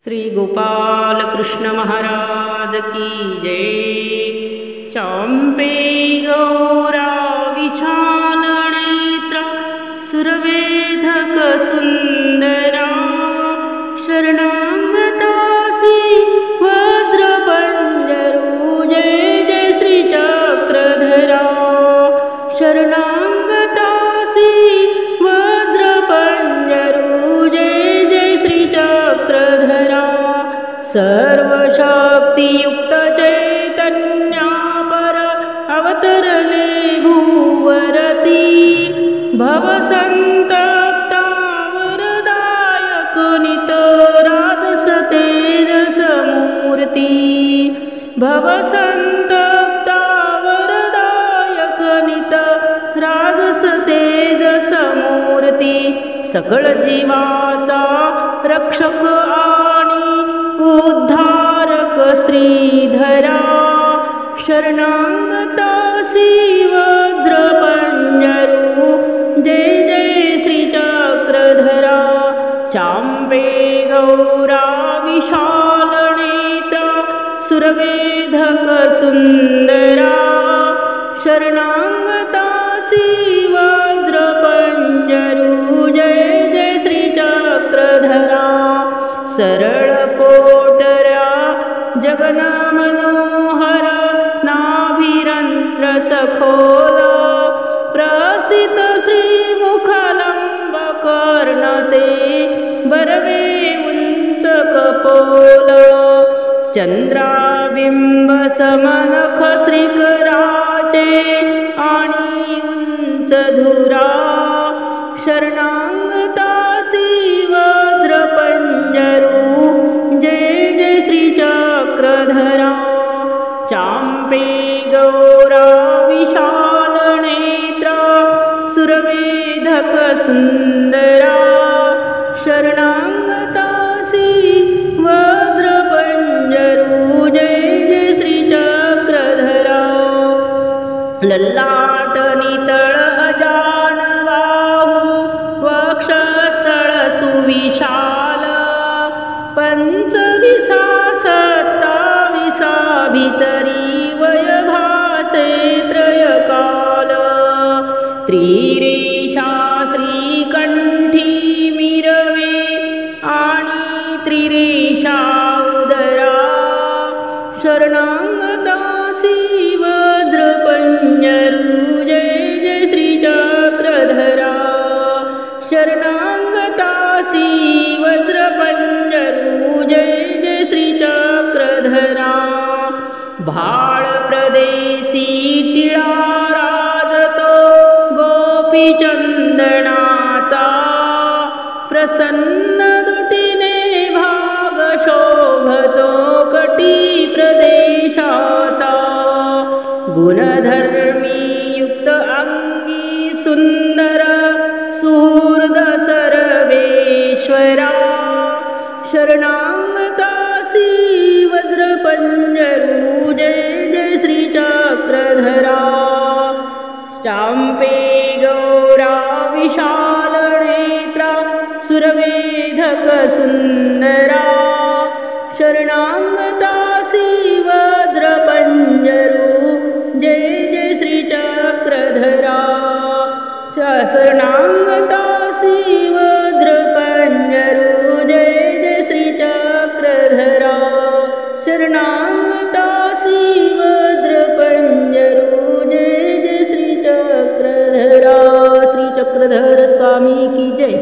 श्री गोपाल कृष्ण महाराज की जय। चांपे गौरा विशाल नेत्र सुरवेधक सुंदरा शरणागतासी वज्र पंजरू जय जय श्री चक्रधरा। शरणागतासी वज्र पंजरू जय जय श्री चक्रधरा। सर्वशक्तियुक्त चैतन्या पर अवतरले भूवरती भवसंतप्ता वरदायक नित राजस तेजस मूर्ती। भवसंतप्ता वरदायक नित राजस तेजस मूर्ती। सकळ जीवाचा रक्षक उद्धारक श्रीधरा शरणागतासी वज्र पंजरू जय जय श्री चक्रधरा। चांपे गौरा विशाल नेत्र सुरवेधक सुंदरा शरणागतासी वज्र पंजरू जय जय श्री चक्रधरा। सरळ पोटऱ्या जगन मनोहर नाभिरंध्र सखोल प्रसित श्रीमुखलंब कर्णते बरवे उंच कपोल। चंद्राबिंब समनख श्रीकराचे आणि उंच धुरा शरणागतासी वज्र पंजरू जय जय श्री चक्रधरा। चांपे गौरा विशाल नेत्र सुरवेधक सुंदरा शरणागतासी वज्र पंजरू जय जय श्री चक्रधरा। ललाट नितळ अजान बाहू वक्षस्थळ सुविशाल पंचविसा सत्ताविसा भितरी वयभासे त्रयकाल। त्रिरेषा श्रीकंठी मिरवे आणि त्रिरेषा उदरा शरणागतासी वज्र पंजरू जय जय श्री चक्रधरा। शरणागतासी वज्र पंजरू जय जय श्री चक्रधरा। भाळ प्रदेशी टिळा राजतो गोपी चंदनाचा प्रसन्न दुटीने भाग शोभतो कटी प्रदेशाचा। गुणधर्मी युक्त अंगी सुंदर सुहृद सर्वेश्वरा शरणागतासी वज्र पंजरू जय जय श्री चक्रधरा। चांपे गौरा विशाल नेत्र सुरवेधक सुंदरा शरणागतासी वज्र पंजरू जय जय श्री चक्रधरा। शरणागतासी वज्र पंजरू जय जय श्री चक्रधरा। शरणागतासी वज्र पंजरू जय जय श्री चक्रधरा। श्री चक्रधर स्वामी की जय।